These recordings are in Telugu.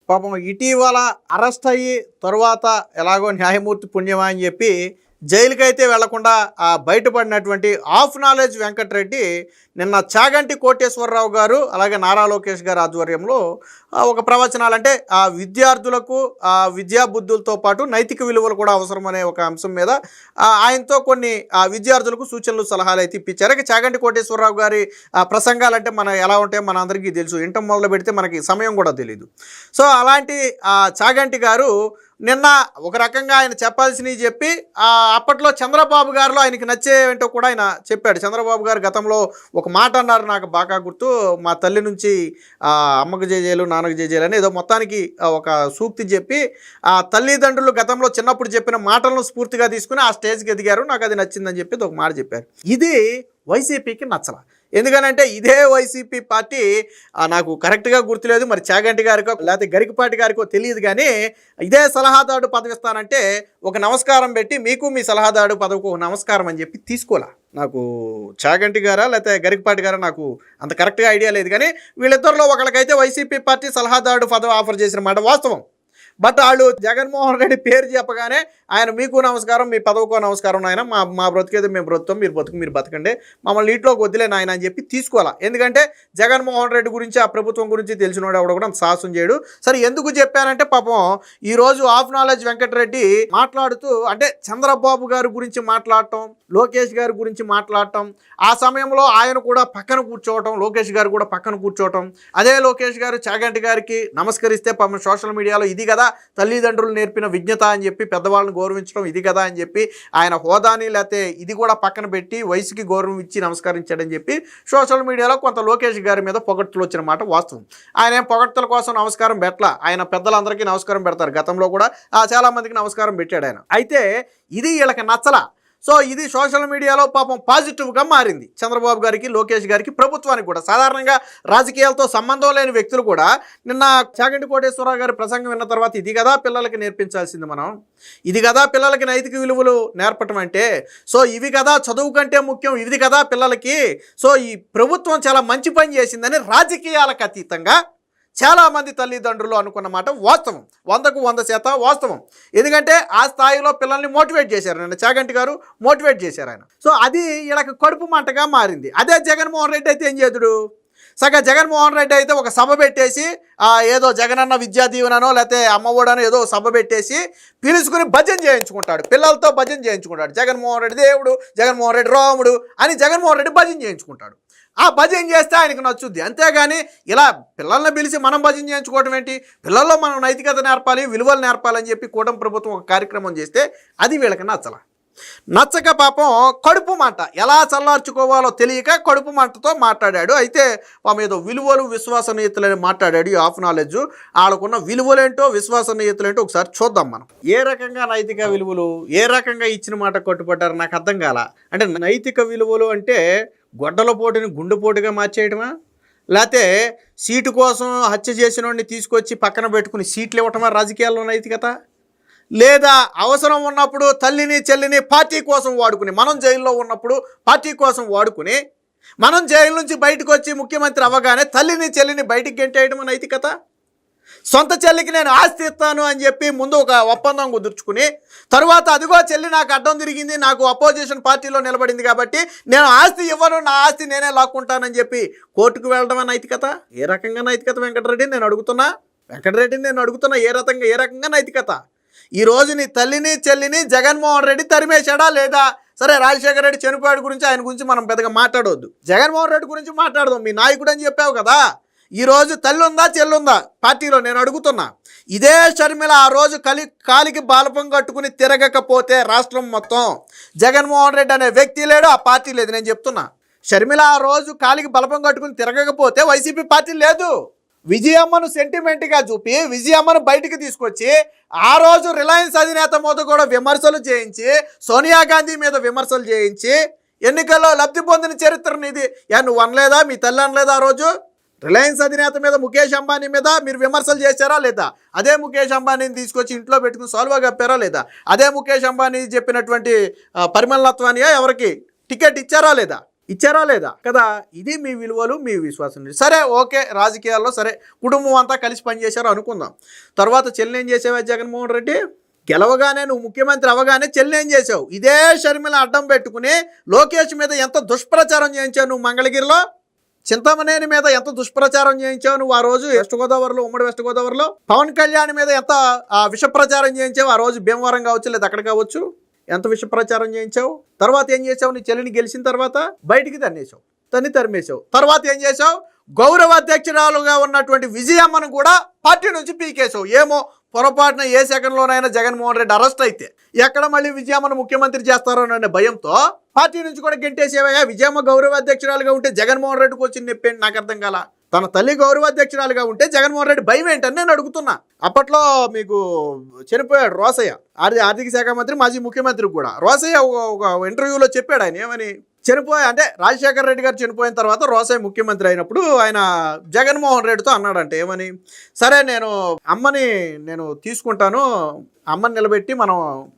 పాపం ఇటీవల అరెస్ట్ అయ్యి తర్వాత ఎలాగో న్యాయమూర్తి పుణ్యమా అని చెప్పి జైలుకైతే వెళ్లకుండా బయటపడినటువంటి ఆఫ్ నాలెడ్జ్ వెంకటరెడ్డి నిన్న చాగంటి కోటేశ్వరరావు గారు అలాగే నారా లోకేష్ గారి ఆధ్వర్యంలో ఒక ప్రవచనాలంటే విద్యార్థులకు విద్యా బుద్ధులతో పాటు నైతిక విలువలు కూడా అవసరమనే ఒక అంశం మీద ఆయనతో కొన్ని విద్యార్థులకు సూచనలు సలహాలు అయితే ఇప్పించారు. చాగంటి కోటేశ్వరరావు గారి ప్రసంగాలంటే మన ఎలా ఉంటాయో మన అందరికీ తెలుసు, ఇంట మొదలు పెడితే మనకి సమయం కూడా తెలియదు. సో అలాంటి చాగంటి గారు నిన్న ఒక రకంగా ఆయన చెప్పాల్సినవి చెప్పి అప్పట్లో చంద్రబాబు గారిలో ఆయనకి నచ్చేవేంటో కూడా ఆయన చెప్పాడు. చంద్రబాబు గారు గతంలో ఒక మాట అన్నారు, నాకు బాగా గుర్తు, మా తల్లి నుంచి అమ్మకు జేజేలు నాన్నకు జేజేలు అని ఏదో మొత్తానికి ఒక సూక్తి చెప్పి తల్లిదండ్రులు గతంలో చిన్నప్పుడు చెప్పిన మాటలను స్ఫూర్తిగా తీసుకుని ఆ స్టేజ్కి ఎదిగారు, నాకు అది నచ్చిందని చెప్పి ఒక మాట చెప్పారు. ఇది వైసీపీకి నచ్చల. ఎందుకనంటే ఇదే వైసీపీ పార్టీ నాకు కరెక్ట్గా గుర్తులేదు, మరి చాగంటి గారికో లేకపోతే గరికపాటి గారికో తెలియదు, కానీ ఇదే సలహాదారుడు పదవి ఇస్తానంటే ఒక నమస్కారం పెట్టి మీకు మీ సలహాదారుడు పదవికి ఒక నమస్కారం అని చెప్పి తీసుకోవాలా. నాకు చాగంటి గారా లేకపోతే గరికపాటి గారా నాకు అంత కరెక్ట్గా ఐడియా లేదు, కానీ వీళ్ళిద్దరిలో ఒకరికైతే వైసీపీ పార్టీ సలహాదారుడు పదవి ఆఫర్ చేసిన మాట వాస్తవం. బట్ వాళ్ళు జగన్మోహన్ రెడ్డి పేరు చెప్పగానే ఆయన మీకు నమస్కారం, మీ పదవికో నమస్కారం, ఆయన మా బ్రతికేది మేము బ్రతుకుతాం, మీరు బతకండి, మమ్మల్ని నీటిలోకి వదిలే నాయన అని చెప్పి తీసుకోవాలా. ఎందుకంటే జగన్మోహన్ రెడ్డి గురించి ఆ ప్రభుత్వం గురించి తెలిసినోడు ఎవడ కూడా సాహసం చేయడు. సరే ఎందుకు చెప్పానంటే పాపం ఈరోజు ఆఫ్ నాలెడ్జ్ వెంకటరెడ్డి మాట్లాడుతూ అంటే చంద్రబాబు గారి గురించి మాట్లాడటం, లోకేష్ గారి గురించి మాట్లాడటం, ఆ సమయంలో ఆయన కూడా పక్కన కూర్చోవటం, లోకేష్ గారు కూడా పక్కన కూర్చోవటం, అదే లోకేష్ గారు చాగంటి గారికి నమస్కరిస్తే పాపం సోషల్ మీడియాలో ఇది కదా తల్లిదండ్రులు నేర్పిన విజ్ఞత అని చెప్పి పెద్దవాళ్ళని గౌరవించడం ఇది కదా అని చెప్పి ఆయన హోదాని లేకపోతే ఇది కూడా పక్కన పెట్టి వయసుకి గౌరవం ఇచ్చి నమస్కరించాడని చెప్పి సోషల్ మీడియాలో కొంత లోకేష్ గారి మీద పొగడ్తలు వచ్చిన మాట వాస్తవం. ఆయన పొగడ్తల కోసం నమస్కారం పెట్టలా, ఆయన పెద్దలందరికీ నమస్కారం పెడతారు, గతంలో కూడా చాలామందికి నమస్కారం పెట్టాడు ఆయన. అయితే ఇది వీళ్ళకి నచ్చలా. సో ఇది సోషల్ మీడియాలో పాపం పాజిటివ్గా మారింది చంద్రబాబు గారికి, లోకేష్ గారికి, ప్రభుత్వానికి కూడా. సాధారణంగా రాజకీయాలతో సంబంధం లేని వ్యక్తులు కూడా నిన్న చాగంటి కోటేశ్వరరావు గారి ప్రసంగం విన్న తర్వాత ఇది కదా పిల్లలకి నేర్పించాల్సింది మనం, ఇది కదా పిల్లలకి నైతిక విలువలు నేర్పటం అంటే, సో ఇవి కదా చదువు కంటే ముఖ్యం, ఇది కదా పిల్లలకి, సో ఈ ప్రభుత్వం చాలా మంచి పని చేసిందని రాజకీయాలకు అతీతంగా చాలామంది తల్లిదండ్రులు అనుకున్న మాట వాస్తవం, 100కు 100% వాస్తవం. ఎందుకంటే ఆ స్థాయిలో పిల్లల్ని మోటివేట్ చేశారు, నిన్న చాగంటి గారు మోటివేట్ చేశారు ఆయన. సో అది వీళ్ళకి కడుపు మంటగా మారింది. అదే జగన్మోహన్ రెడ్డి అయితే ఏం చేదుడు, సగం జగన్మోహన్ రెడ్డి అయితే ఒక సభ పెట్టేసి ఏదో జగనన్న విద్యా దీవెననో లేకపోతే అమ్మఒడనో ఏదో సభ పెట్టేసి పిలుచుకుని భజన చేయించుకుంటాడు, పిల్లలతో భజన చేయించుకుంటాడు. జగన్మోహన్ రెడ్డి దేవుడు, జగన్మోహన్ రెడ్డి రాముడు అని జగన్మోహన్ రెడ్డి భజన చేయించుకుంటాడు. ఆ భజన చేస్తే ఆయనకు నచ్చుద్ది. అంతేగాని ఇలా పిల్లల్ని పిలిచి మనం భజన చేయించుకోవడం ఏంటి, పిల్లల్లో మనం నైతికత నేర్పాలి, విలువలు నేర్పాలని చెప్పి కూటమి ప్రభుత్వం ఒక కార్యక్రమం చేస్తే అది వీళ్ళకి నచ్చక పాపం కడుపు మంట ఎలా చల్లార్చుకోవాలో తెలియక కడుపు మంటతో మాట్లాడాడు. అయితే పాపం ఏదో విలువలు విశ్వసనీయతలని మాట్లాడాడు. ఈ ఆఫ్ నాలెడ్జ్ వాళ్ళకున్న విలువలేంటో విశ్వసనీయతలేంటో ఒకసారి చూద్దాం మనం. ఏ రకంగా నైతిక విలువలు, ఏ రకంగా ఇచ్చిన మాట కట్టుబడ్డారు నాకు అర్థం కాల. అంటే నైతిక విలువలు అంటే గొడ్డల పోటుని గుండెపోటుగా మార్చేయటమా, లేకపోతే సీటు కోసం హత్య చేసిన వాడిని తీసుకొచ్చి పక్కన పెట్టుకుని సీట్లు ఇవ్వటమా రాజకీయాల్లో నైతికత, లేదా అవసరం ఉన్నప్పుడు తల్లిని చెల్లిని పార్టీ కోసం వాడుకుని, మనం జైల్లో ఉన్నప్పుడు పార్టీ కోసం వాడుకుని మనం జైలు నుంచి బయటకు వచ్చి ముఖ్యమంత్రి అవ్వగానే తల్లిని చెల్లిని బయటికి గెంటేయడం నైతికత, సొంత చెల్లికి నేను ఆస్తి ఇస్తాను అని చెప్పి ముందు ఒక ఒప్పందం కుదుర్చుకుని తర్వాత అదిగో చెల్లి నాకు అడ్డం తిరిగింది, నాకు అపోజిషన్ పార్టీలో నిలబడింది కాబట్టి నేను ఆస్తి ఇవ్వను, నా ఆస్తి నేనే లాక్కుంటానని చెప్పి కోర్టుకు వెళ్ళడం నైతికత. ఏ రకంగా నైతికత వెంకటరెడ్డిని నేను అడుగుతున్నా, ఏ రకంగా నైతికత? ఈరోజు నీ తల్లిని చెల్లిని జగన్మోహన్ రెడ్డి తరిమేశాడా లేదా? సరే రాజశేఖర రెడ్డి చనిపోయాడు గురించి ఆయన గురించి మనం పెద్దగా మాట్లాడవద్దు, జగన్మోహన్ రెడ్డి గురించి మాట్లాడదాం. మీ నాయకుడు అని చెప్పావు కదా, ఈరోజు తల్లి ఉందా చెల్లుందా పార్టీలో? నేను అడుగుతున్నా. ఇదే షర్మిల ఆ రోజు కాలికి బాలపం కట్టుకుని తిరగకపోతే రాష్ట్రం మొత్తం జగన్మోహన్ రెడ్డి అనే వ్యక్తి లేడు, ఆ పార్టీ లేదు. నేను చెప్తున్నా, షర్మిల ఆ రోజు కాలికి బలపం కట్టుకుని తిరగకపోతే వైసీపీ పార్టీ లేదు. విజయమ్మను సెంటిమెంట్గా చూపి విజయమ్మను బయటికి తీసుకొచ్చి ఆ రోజు రిలయన్స్ అధినేత మీద కూడా విమర్శలు చేయించి, సోనియా గాంధీ మీద విమర్శలు చేయించి ఎన్నికల్లో లబ్ధి పొందిన చరిత్రని ఇది. నువ్వు అనలేదా, మీ తల్లి అనలేదా? ఆ రోజు రిలయన్స్ అధినేత మీద ముఖేష్ అంబానీ మీద మీరు విమర్శలు చేశారా లేదా? అదే ముఖేష్ అంబానీని తీసుకొచ్చి ఇంట్లో పెట్టుకుని సాల్వా కప్పారా లేదా? అదే ముఖేష్ అంబానీ చెప్పినటువంటి పరిమళ నత్వానియా ఎవరికి టికెట్ ఇచ్చారా లేదా? ఇచ్చారా లేదా కదా? ఇది మీ విలువలు, మీ విశ్వాసం. సరే, ఓకే, రాజకీయాల్లో సరే కుటుంబం అంతా కలిసి పనిచేశారు అనుకుందాం. తర్వాత చెల్లి ఏం చేసావా జగన్మోహన్ రెడ్డి? గెలవగానే నువ్వు ముఖ్యమంత్రి అవగానే చెల్లి ఏం చేసావు? ఇదే షర్మిల అడ్డం పెట్టుకుని లోకేష్ మీద ఎంత దుష్ప్రచారం చేయించావు నువ్వు. మంగళగిరిలో చింతమనేని మీద ఎంత దుష్ప్రచారం చేయించావు నువ్వు ఆ రోజు. వెస్ట్ గోదావరిలో, ఉమ్మడి వెస్ట్ గోదావరిలో పవన్ కళ్యాణ్ మీద ఎంత విష ప్రచారం చేయించావు ఆ రోజు. భీమవరం కావచ్చు లేదా అక్కడ కావచ్చు, ఎంత విష ప్రచారం చేయించావు. తర్వాత ఏం చేసావు? నీ చెల్లిని గెలిచిన తర్వాత బయటికి తరిమేశావు. తర్వాత ఏం చేసావు? గౌరవ అధ్యక్షురాలుగా ఉన్నటువంటి విజయమ్మను కూడా పార్టీ నుంచి పీకేశావు. ఏమో పొరపాటున ఏ సెకండ్లోనైనా జగన్మోహన్ రెడ్డి అరెస్ట్ అయితే ఎక్కడ మళ్ళీ విజయమ్మను ముఖ్యమంత్రి చేస్తారోననే భయంతో పార్టీ నుంచి కూడా గెంటేసేవయ్యా. విజయమ్మ గౌరవ అధ్యక్షురాలుగా ఉంటే జగన్మోహన్ రెడ్డికి వచ్చిన నొప్పేంటి నాకు అర్థం కాల. తన తల్లి గౌరవ అధ్యక్షురాలుగా ఉంటే జగన్మోహన్ రెడ్డి భయం ఏంటని నేను అడుగుతున్నా. అప్పట్లో మీకు చనిపోయాడు రోసయ్య, ఆర్థిక శాఖ మంత్రి, మాజీ ముఖ్యమంత్రి కూడా. రోసయ్య ఒక ఇంటర్వ్యూలో చెప్పాడు ఆయన ఏమని, అంటే రాజశేఖర రెడ్డి గారు చనిపోయిన తర్వాత రోసయ్య ముఖ్యమంత్రి అయినప్పుడు ఆయన జగన్మోహన్ రెడ్డితో అన్నాడంటే ఏమని, సరే నేను తీసుకుంటాను, అమ్మని నిలబెట్టి మనం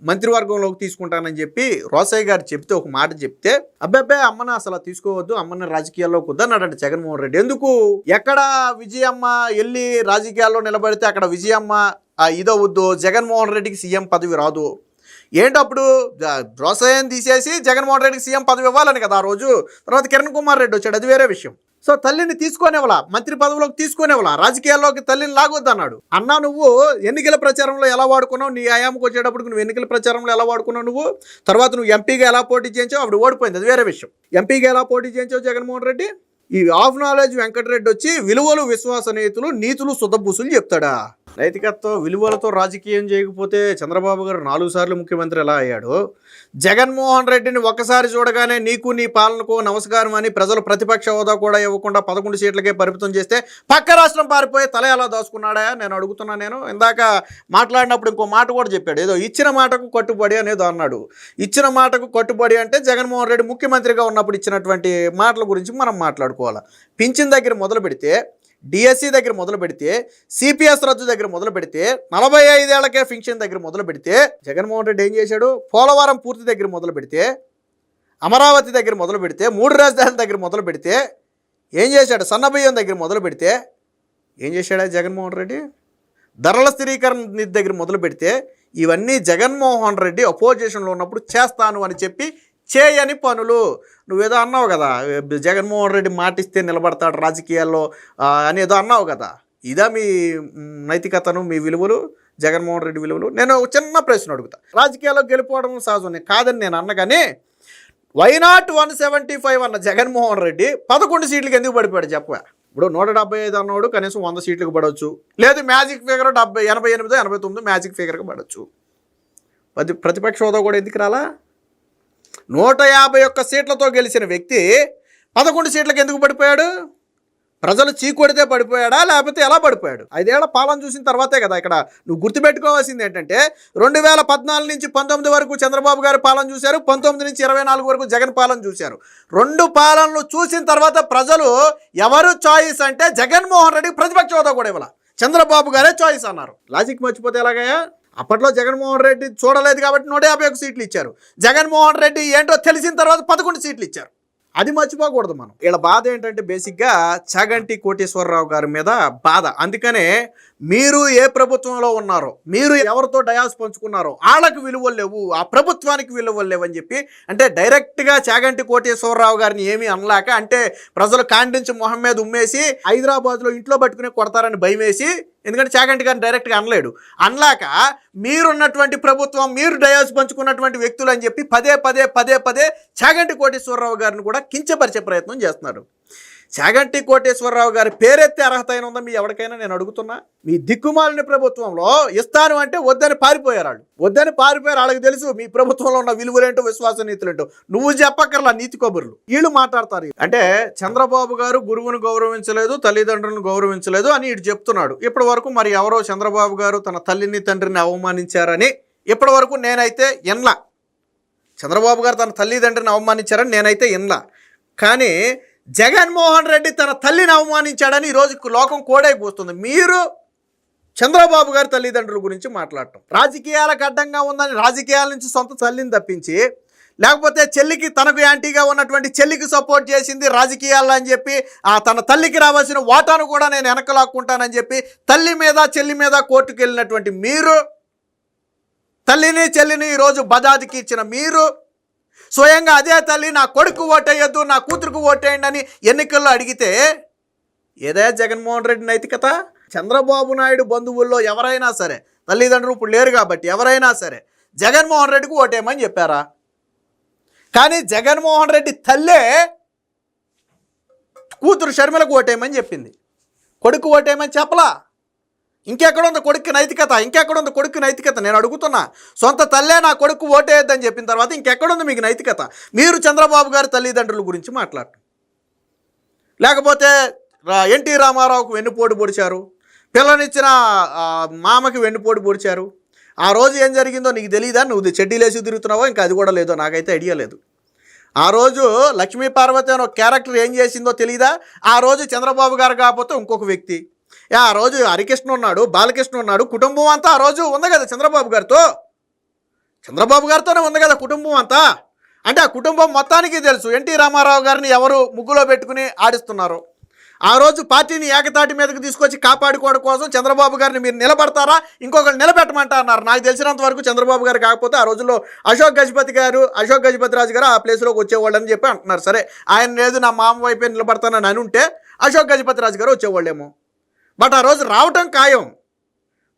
మంత్రివర్గంలోకి తీసుకుంటానని చెప్పి రోసయ్య గారు చెప్తే, ఒక మాట చెప్తే, అబ్బాయి అమ్మని అసలు తీసుకోవద్దు, అమ్మని రాజకీయాల్లోకి వద్దన్నాడంటే జగన్మోహన్ రెడ్డి. ఎందుకు? ఎక్కడ విజయమ్మ వెళ్ళి రాజకీయాల్లో నిలబడితే అక్కడ విజయమ్మ ఇదవద్దు, జగన్మోహన్ రెడ్డికి సీఎం పదవి రాదు. ఏంటప్పుడు రోసయ్యని తీసేసి జగన్మోహన్ రెడ్డికి సీఎం పదవి ఇవ్వాలని కదా ఆ రోజు. తర్వాత కిరణ్ కుమార్ రెడ్డి వచ్చాడు, అది వేరే విషయం. సో తల్లిని తీసుకునేవలా, మంత్రి పదవిలోకి తీసుకునేవలా, రాజకీయాల్లోకి తల్లిని లాగొద్దన్నాడు. అన్నా నువ్వు ఎన్నికల ప్రచారంలో ఎలా వాడుకున్నావు? నీ ఆయామకు వచ్చేటప్పుడు నువ్వు ఎన్నికల ప్రచారంలో ఎలా వాడుకున్నావు నువ్వు? తర్వాత నువ్వు ఎంపీగా ఎలా పోటీ చేయించావు? అప్పుడు ఓడిపోయింది, అది వేరే విషయం. ఎంపీగా ఎలా పోటీ చేయించావు జగన్మోహన్ రెడ్డి? ఈ ఆఫ్ నాలెడ్జ్ వెంకటరెడ్డి వచ్చి విలువలు, విశ్వసనీయతలు, నీతులు, సుధబుసులు చెప్తాడా? నైతికత్వం, విలువలతో రాజకీయం చేయకపోతే చంద్రబాబు గారు 4 సార్లు ముఖ్యమంత్రి ఎలా అయ్యాడు? జగన్మోహన్ రెడ్డిని ఒక్కసారి చూడగానే నీకు నీ పాలనకు నమస్కారం అని ప్రజలు ప్రతిపక్ష హోదా కూడా ఇవ్వకుండా 11 సీట్లకే పరిమితం చేస్తే పక్క రాష్ట్రం పారిపోయి తల ఎలా దాచుకున్నాడా నేను అడుగుతున్నా. నేను ఇందాక మాట్లాడినప్పుడు ఇంకో మాట కూడా చెప్పాడు, ఏదో ఇచ్చిన మాటకు కట్టుబడి అనేది అన్నాడు. ఇచ్చిన మాటకు కట్టుబడి అంటే జగన్మోహన్ రెడ్డి ముఖ్యమంత్రిగా ఉన్నప్పుడు ఇచ్చినటువంటి మాటల గురించి మనం మాట్లాడుకోవాలి. పింఛన్ దగ్గర మొదలు పెడితే, డిఎస్సి దగ్గర మొదలు పెడితే, సిపిఎస్ రద్దు దగ్గర మొదలు పెడితే, 45 ఏళ్లకే ఫింక్షన్ దగ్గర మొదలు పెడితే జగన్మోహన్ రెడ్డి ఏం చేశాడు? పోలవరం పూర్తి దగ్గర మొదలు పెడితే, అమరావతి దగ్గర మొదలు పెడితే, 3 రాజధానుల దగ్గర మొదలు పెడితే ఏం చేశాడు? సన్నబియ్యం దగ్గర మొదలు పెడితే ఏం చేశాడా జగన్మోహన్ రెడ్డి? ధరల స్థిరీకరణ నిధి దగ్గర మొదలు పెడితే ఇవన్నీ జగన్మోహన్ రెడ్డి అపోజిషన్లో ఉన్నప్పుడు చేస్తాను అని చెప్పి చేయని పనులు. నువ్వేదో అన్నావు కదా, జగన్మోహన్ రెడ్డి మాటిస్తే నిలబడతాడు రాజకీయాల్లో అని ఏదో అన్నావు కదా. ఇదా మీ నైతికతను, మీ విలువలు, జగన్మోహన్ రెడ్డి విలువలు? నేను చిన్న ప్రశ్న అడుగుతా. రాజకీయాల్లో గెలిపోవడం సహజం కాదని నేను అన్న, కానీ వైనాట్ 175 అన్న జగన్మోహన్ రెడ్డి 11 సీట్లకి ఎందుకు పడిపోయాడు చెప్పా? ఇప్పుడు 175 అన్నవాడు కనీసం 100 సీట్లకు పడవచ్చు, లేదు మ్యాజిక్ ఫిగర్ 88, 89 మ్యాజిక్ ఫిగర్కి పడవచ్చు. ప్రతిపక్ష హోదా కూడా ఎందుకు రాలా? 151 సీట్లతో గెలిచిన వ్యక్తి 11 సీట్లకు ఎందుకు పడిపోయాడు? ప్రజలు చీకొడితే పడిపోయాడా, లేకపోతే ఎలా పడిపోయాడు? 5 ఏళ్ల పాలన చూసిన తర్వాతే కదా. ఇక్కడ నువ్వు గుర్తుపెట్టుకోవాల్సింది ఏంటంటే 2014 నుంచి 19 వరకు చంద్రబాబు గారు పాలన చూశారు, 19 నుంచి 24 వరకు జగన్ పాలన చూశారు. 2 పాలనలు చూసిన తర్వాత ప్రజలు ఎవరు చాయిస్ అంటే జగన్మోహన్ రెడ్డికి ప్రతిపక్ష హోదా కూడా ఇవ్వాల, చంద్రబాబు గారే చాయిస్ అన్నారు. లాజిక్ మర్చిపోతే ఎలాగయ్యా? అప్పట్లో జగన్మోహన్ రెడ్డి చూడలేదు కాబట్టి 151 సీట్లు ఇచ్చారు. జగన్మోహన్ రెడ్డి ఏంటో తెలిసిన తర్వాత 11 సీట్లు ఇచ్చారు. అది మర్చిపోకూడదు మనం. వీళ్ళ బాధ ఏంటంటే బేసిక్గా చాగంటి కోటేశ్వరరావు గారి మీద బాధ. అందుకనే మీరు ఏ ప్రభుత్వంలో ఉన్నారో, మీరు ఎవరితో డయాస్ పంచుకున్నారో వాళ్ళకి విలువలు లేవు, ఆ ప్రభుత్వానికి విలువలు లేవు అని చెప్పి, అంటే డైరెక్ట్గా చాగంటి కోటేశ్వరరావు గారిని ఏమీ అనలేక, అంటే ప్రజలు కాండించి మొహం మీద ఉమ్మేసి హైదరాబాద్లో ఇంట్లో పట్టుకుని కొడతారని భయం వేసి, ఎందుకంటే చాగంటి గారిని డైరెక్ట్గా అనలేక మీరున్నటువంటి ప్రభుత్వం, మీరు డయాస్ పంచుకున్నటువంటి వ్యక్తులు అని చెప్పి పదే చాగంటి కోటేశ్వరరావు గారిని కూడా కించపరిచే ప్రయత్నం చేస్తున్నారు. చాగంటి కోటేశ్వరరావు గారి పేరెత్తే అర్హత అయినా ఉందా మీ ఎవరికైనా? నేను అడుగుతున్నా. మీ దిక్కుమాలిన ప్రభుత్వంలో ఇస్తాను అంటే వద్దని పారిపోయారు. వాళ్ళకి తెలుసు మీ ప్రభుత్వంలో ఉన్న విలువలేంటో, విశ్వసనీయతలేంటో. నువ్వు చెప్పక్కర్లా నీతి కబుర్లు, వీళ్ళు మాట్లాడతారు. అంటే చంద్రబాబు గారు గురువును గౌరవించలేదు, తల్లిదండ్రులను గౌరవించలేదు అని ఇటు చెప్తున్నాడు. ఇప్పటి వరకు మరి ఎవరో చంద్రబాబు గారు తన తల్లిని తండ్రిని అవమానించారని ఇప్పటి వరకు నేనైతే ఎన్లా. చంద్రబాబు గారు తన తల్లిదండ్రిని అవమానించారని నేనైతే ఎన్లా. కానీ జగన్మోహన్ రెడ్డి తన తల్లిని అవమానించాడని ఈరోజు లోకం కోడే కూస్తుంది. మీరు చంద్రబాబు గారి తల్లిదండ్రుల గురించి మాట్లాడటం రాజకీయాలకు అడ్డంగా ఉందని రాజకీయాల నుంచి సొంత తల్లిని తప్పించి లేకపోతే చెల్లికి తనకు యాంటీగా ఉన్నటువంటి చెల్లికి సపోర్ట్ చేసింది రాజకీయాల్లో అని చెప్పి తన తల్లికి రావాల్సిన వాటాను కూడా నేను వెనకలాక్కుంటానని చెప్పి తల్లి మీద చెల్లి మీద కోర్టుకు వెళ్ళినటువంటి మీరు, తల్లిని చెల్లిని ఈరోజు బజాజ్కి ఇచ్చిన మీరు, స్వయంగా అదే తల్లి నా కొడుకు ఓటేయొద్దు నా కూతురుకు ఓటేయండి అని ఎన్నికల్లో అడిగితే ఏదే జగన్మోహన్ రెడ్డి నైతికత? చంద్రబాబు నాయుడు బంధువుల్లో ఎవరైనా సరే, తల్లిదండ్రులు ఇప్పుడు లేరు కాబట్టి ఎవరైనా సరే జగన్మోహన్ రెడ్డికి ఓటేయమని చెప్పారా? కానీ జగన్మోహన్ రెడ్డి తల్లే కూతురు షర్మిలకు ఓటేయమని చెప్పింది, కొడుకు ఓటేయమని చెప్పలా. ఇంకెక్కడుంది కొడుకు నైతికత? ఇంకెక్కడుంది కొడుకు నైతికత? నేను అడుగుతున్నా. సొంత తల్లే నా కొడుకు ఓటేయొద్దని చెప్పిన తర్వాత ఇంకెక్కడుంది మీకు నైతికత? మీరు చంద్రబాబు గారి తల్లిదండ్రుల గురించి మాట్లాడటం, లేకపోతే ఎన్టీ రామారావుకు వెన్నుపోటు పొడిచారు, పిల్లనిచ్చిన మామకి వెన్నుపోటు పొడిచారు. ఆ రోజు ఏం జరిగిందో నీకు తెలియదా? నువ్వు చెడ్డీలేసి తిరుగుతున్నావో ఇంకా అది కూడా లేదో నాకైతే ఐడియా లేదు. ఆ రోజు లక్ష్మీ పార్వతి అని ఒక క్యారెక్టర్ ఏం చేసిందో తెలియదా? ఆ రోజు చంద్రబాబు గారు కాకపోతే ఇంకొక వ్యక్తి, ఆ రోజు హరికృష్ణ ఉన్నాడు, బాలకృష్ణ ఉన్నాడు, కుటుంబం అంతా ఆ రోజు ఉంది కదా చంద్రబాబు గారితోనే ఉంది కదా కుటుంబం అంతా. అంటే ఆ కుటుంబం మొత్తానికి తెలుసు ఎన్టీ రామారావు గారిని ఎవరు ముగ్గులో పెట్టుకుని ఆడిస్తున్నారు. ఆ రోజు పార్టీని ఏకతాటి మీదకి తీసుకొచ్చి కాపాడుకోవడం కోసం చంద్రబాబు గారిని మీరు నిలబడతారా, ఇంకొకరు నిలబెట్టమంటా అన్నారు. నాకు తెలిసినంత వరకు చంద్రబాబు గారు కాకపోతే ఆ రోజుల్లో అశోక్ గజపతి రాజు గారు ఆ ప్లేస్లోకి వచ్చేవాళ్ళు అని చెప్పి అంటున్నారు. సరే, ఆయన లేదు నా మామ వైపే నిలబడతానని అని ఉంటే అశోక్ గజపతి రాజు గారు వచ్చేవాళ్ళేమో. బట్ ఆ రోజు రావటం ఖాయం.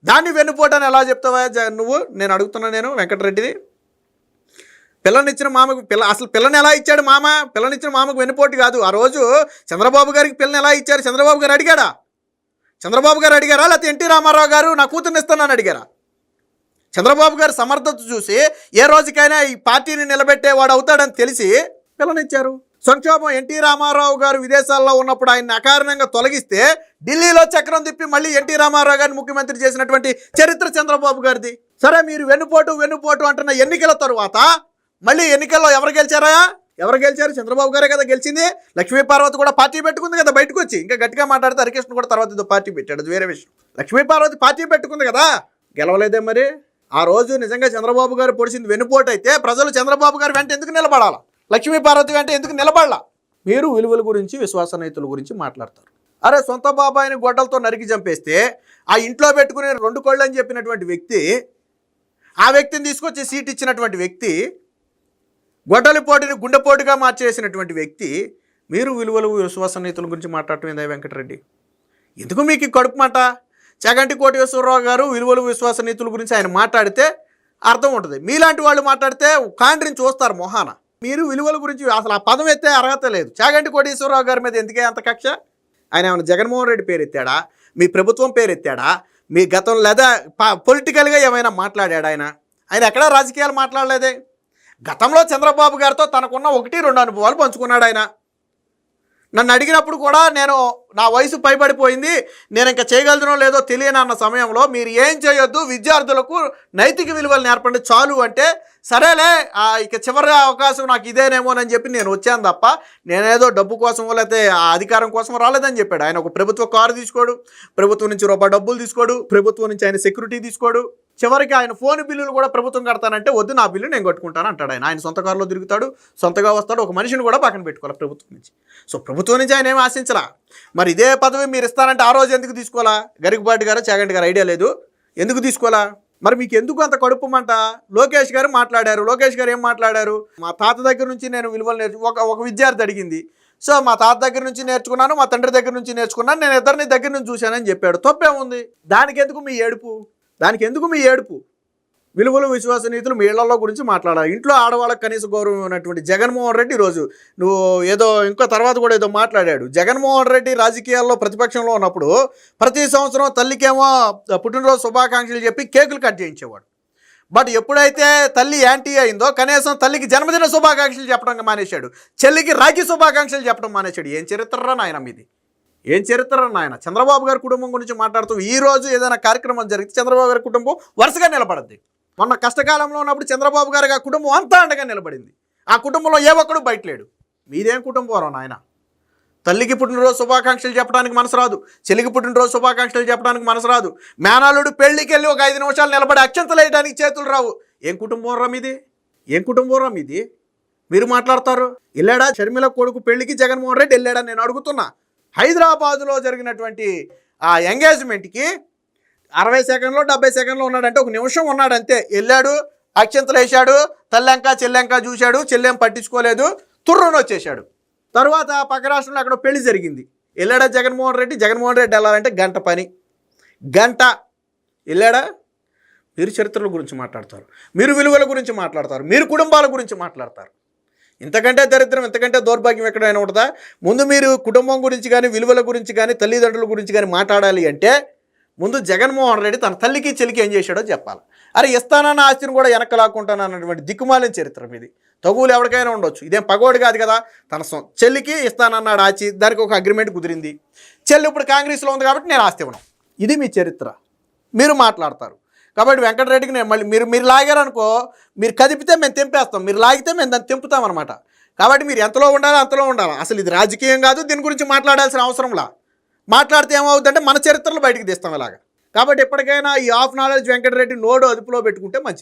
దాన్ని వెన్నుపోటాన్ని ఎలా చెప్తావా నువ్వు? నేను అడుగుతున్నా. నేను వెంకటరెడ్డిది పిల్లనిచ్చిన మామకు అసలు పిల్లని ఎలా ఇచ్చాడు మామ? పిల్లనిచ్చిన మామకు వెన్నుపోటు కాదు. ఆ రోజు చంద్రబాబు గారికి పిల్లని ఎలా ఇచ్చారు? చంద్రబాబు గారు అడిగారా? లేకపోతే ఎన్టీ రామారావు గారు నా కూతుర్ని ఇస్తానని అడిగారా? చంద్రబాబు గారు సమర్థత చూసి ఏ రోజుకైనా ఈ పార్టీని నిలబెట్టేవాడు అవుతాడని తెలిసి పిల్లనిచ్చారు. సంక్షోభం ఎన్టీ రామారావు గారు విదేశాల్లో ఉన్నప్పుడు ఆయన్ని అకారణంగా తొలగిస్తే ఢిల్లీలో చక్రం తిప్పి మళ్ళీ ఎన్టీ రామారావు గారిని ముఖ్యమంత్రి చేసినటువంటి చరిత్ర చంద్రబాబు గారిది. సరే, మీరు వెన్నుపోటు అంటున్న ఎన్నికల తరువాత మళ్ళీ ఎన్నికల్లో ఎవరు గెలిచారు? చంద్రబాబు గారే కదా గెలిచింది. లక్ష్మీ పార్వతి కూడా పార్టీ పెట్టుకుంది కదా బయటకు వచ్చి. ఇంకా గట్టిగా మాట్లాడితే హరికృష్ణ కూడా తర్వాత ఏదో పార్టీ పెట్టాడు, అది వేరే విషయం. లక్ష్మీ పార్వతి పార్టీ పెట్టుకుంది కదా, గెలవలేదే మరి. ఆ రోజు నిజంగా చంద్రబాబు గారు పొడిచింది వెన్నుపోటు అయితే ప్రజలు చంద్రబాబు గారు వెంట ఎందుకు నిలబడాలా? లక్ష్మీ పార్వతి వెంట ఎందుకు నిలబడాలా? మీరు విలువల గురించి విశ్వాసనీయతల గురించి మాట్లాడతారు. అరే, సొంత బాబాయిని గొడ్డలతో నరికి చంపేస్తే ఆ ఇంట్లో పెట్టుకుని 2 కోళ్ళు అని చెప్పినటువంటి వ్యక్తి, ఆ వ్యక్తిని తీసుకొచ్చి సీట్ ఇచ్చినటువంటి వ్యక్తి, గొడ్డలిపోటుని గుండెపోటుగా మార్చేసినటువంటి వ్యక్తి, మీరు విలువలు విశ్వాసనీయతల గురించి మాట్లాడటం ఏందా వెంకటరెడ్డి? ఎందుకు మీకు కడుపు మాట? చాగంటి కోటేశ్వరరావు గారు విలువలు విశ్వాసనీయతల గురించి ఆయన మాట్లాడితే అర్థం ఉంటుంది. మీలాంటి వాళ్ళు మాట్లాడితే కాండ్రిని చూస్తారు మొహాన. మీరు విలువల గురించి అసలు ఆ పదం ఎత్తే అర్హత లేదు. చాగంటి కోటేశ్వరరావు గారి మీద ఎందుకే అంత కక్ష? ఆయన ఏమైనా జగన్మోహన్ రెడ్డి పేరు ఎత్తాడా? మీ ప్రభుత్వం పేరు ఎత్తాడా? మీ గతం లేదా పొలిటికల్గా ఏమైనా మాట్లాడాడు ఆయన ఎక్కడా రాజకీయాలు మాట్లాడలేదే. గతంలో చంద్రబాబు గారితో తనకున్న 1-2 అనుభవాలు పంచుకున్నాడు ఆయన. నన్ను అడిగినప్పుడు కూడా నేను నా వయసు పైబడిపోయింది, నేను ఇంకా చేయగలుగునో లేదో తెలియని అన్న సమయంలో మీరు ఏం చేయొద్దు, విద్యార్థులకు నైతిక విలువలు నేర్పండి చాలు అంటే, సరేలే ఇక చివరి అవకాశం నాకు ఇదేనేమోనని చెప్పి నేను వచ్చాను తప్ప నేనేదో డబ్బు కోసం లేకపోతే ఆ అధికారం కోసం రాలేదని చెప్పాడు ఆయన. ఒక ప్రభుత్వ కారు తీసుకోడు, ప్రభుత్వం నుంచి రూపాయి డబ్బులు తీసుకోడు, ప్రభుత్వం నుంచి ఆయన సెక్యూరిటీ తీసుకోడు. చివరికి ఆయన ఫోన్ బిల్లులు కూడా ప్రభుత్వం కడతానంటే వద్దు, నా బిల్లు నేను కట్టుకుంటాను అంటాడు ఆయన సొంత కారులో తిరుగుతాడు, సొంతగా వస్తాడు, ఒక మనిషిని కూడా పక్కన పెట్టుకోవాలి ప్రభుత్వం నుంచి. సో ప్రభుత్వం నుంచి ఆయన ఏమి ఆశించలా. మరి ఇదే పదవి మీరు ఇస్తారంటే ఆ రోజు ఎందుకు తీసుకోవాలా? గరికపాటి గారు చాగంటి గారు ఐడియా లేదు, ఎందుకు తీసుకోవాలా? మరి మీకు ఎందుకు అంత కడుపుమంట? లోకేష్ గారు మాట్లాడారు. లోకేష్ గారు ఏం మాట్లాడారు? మా తాత దగ్గర నుంచి నేను విలువలు ఒక విద్యార్థి అడిగింది. సో మా తాత దగ్గర నుంచి నేర్చుకున్నాను, మా తండ్రి దగ్గర నుంచి నేర్చుకున్నాను, నేను ఇద్దరిని దగ్గర నుంచి చూశానని చెప్పాడు. తప్పేముంది? దానికి ఎందుకు మీ ఏడుపు? విలువలు విశ్వాసనీయతలు మీ ఇళ్లలో గురించి మాట్లాడాలి. ఇంట్లో ఆడవాళ్ళకి కనీస గౌరవం ఉన్నటువంటి జగన్మోహన్ రెడ్డి ఈరోజు నువ్వు ఏదో ఇంకో తర్వాత కూడా ఏదో మాట్లాడాడు. జగన్మోహన్ రెడ్డి రాజకీయాల్లో ప్రతిపక్షంలో ఉన్నప్పుడు ప్రతి సంవత్సరం తల్లికేమో పుట్టినరోజు శుభాకాంక్షలు చెప్పి కేకులు కట్ చేయించేవాడు. బట్ ఎప్పుడైతే తల్లి యాంటీ అయిందో కనీసం తల్లికి జన్మదిన శుభాకాంక్షలు చెప్పడం మానేశాడు, చెల్లికి రాఖీ శుభాకాంక్షలు చెప్పడం మానేశాడు. ఏం చరిత్రరా నాయన మీది? ఏం చరిత్ర నాయన? చంద్రబాబు గారి కుటుంబం గురించి మాట్లాడుతూ ఈరోజు ఏదైనా కార్యక్రమం జరిగితే చంద్రబాబు గారి కుటుంబం వరుసగా నిలబడద్ది. మొన్న కష్టకాలంలో ఉన్నప్పుడు చంద్రబాబు గారికి ఆ కుటుంబం అంతా అండగా నిలబడింది. ఆ కుటుంబంలో ఏ ఒక్కడు బయటలేడు. మీదేం కుటుంబం నాయన? తల్లికి పుట్టినరోజు శుభాకాంక్షలు చెప్పడానికి మనసు రాదు, చెల్లికి పుట్టినరోజు శుభాకాంక్షలు చెప్పడానికి మనసు రాదు, మేనల్లుడు పెళ్లికి వెళ్ళి ఒక 5 నిమిషాలు నిలబడి అక్షంతలు వేయడానికి చేతులు రావు. ఏం కుటుంబం రా మీది? మీరు మాట్లాడతారు. వెళ్ళాడా షర్మిల కొడుకు పెళ్లికి జగన్మోహన్ రెడ్డి వెళ్ళాడా నేను అడుగుతున్నా. హైదరాబాదులో జరిగినటువంటి ఆ ఎంగేజ్మెంట్కి 60 సెకండ్లో 70 సెకండ్లో ఉన్నాడంటే, ఒక నిమిషం ఉన్నాడంతే. వెళ్ళాడు, అక్షంతలు వేశాడు, తల్లెంక చెల్లెంక చూశాడు, చెల్లెం పట్టించుకోలేదు, తుర్రును వచ్చేసాడు. తర్వాత పక్క రాష్ట్రంలో అక్కడ పెళ్లి జరిగింది. వెళ్ళాడా జగన్మోహన్ రెడ్డి వెళ్ళాలంటే గంట పని, గంట వెళ్ళాడా? మీరు చరిత్రల గురించి మాట్లాడతారు, మీరు విలువల గురించి మాట్లాడతారు, మీరు కుటుంబాల గురించి మాట్లాడతారు. ఇంతకంటే దరిద్రం, ఇంతకంటే దౌర్భాగ్యం ఎక్కడైనా ఉంటుందా? ముందు మీరు కుటుంబం గురించి కానీ, విలువల గురించి కానీ, తల్లిదండ్రుల గురించి కానీ మాట్లాడాలి అంటే ముందు జగన్మోహన్ రెడ్డి తన తల్లికి చెల్లికి ఏం చేశాడో చెప్పాలి. అరే ఇస్తానన్న ఆస్తిని కూడా వెనక్కి లాక్కుంటానన్నటువంటి దిక్కుమాలిన చరిత్ర ఇది. తగులు ఎవరికైనా ఉండొచ్చు, ఇదేం పగోడు కాదు కదా. తన చెల్లికి ఇస్తానన్నాడు ఆచి, దానికి ఒక అగ్రిమెంట్ కుదిరింది. చెల్లి ఇప్పుడు కాంగ్రెస్లో ఉంది కాబట్టి నేను ఆస్తి ఇవ్వను. ఇది మీ చరిత్ర, మీరు మాట్లాడతారు. కాబట్టి వెంకటరెడ్డికి నేను మళ్ళీ మీరు లాగారనుకో, మీరు కదిపితే మేము తెంపేస్తాం, మీరు లాగితే మేము దాన్ని తెంపుతాం అనమాట. కాబట్టి మీరు ఎంతలో ఉండాలో అంతలో ఉండాలి. అసలు ఇది రాజకీయం కాదు, దీని గురించి మాట్లాడాల్సిన అవసరంలా. మాట్లాడితే ఏమవుతుందంటే మన చరిత్రలు బయటికి తీస్తాం ఇలాగా. కాబట్టి ఎప్పటికైనా ఈ ఆఫ్ నాలెడ్జ్ వెంకటరెడ్డి నోడు అదుపులో పెట్టుకుంటే మంచిది.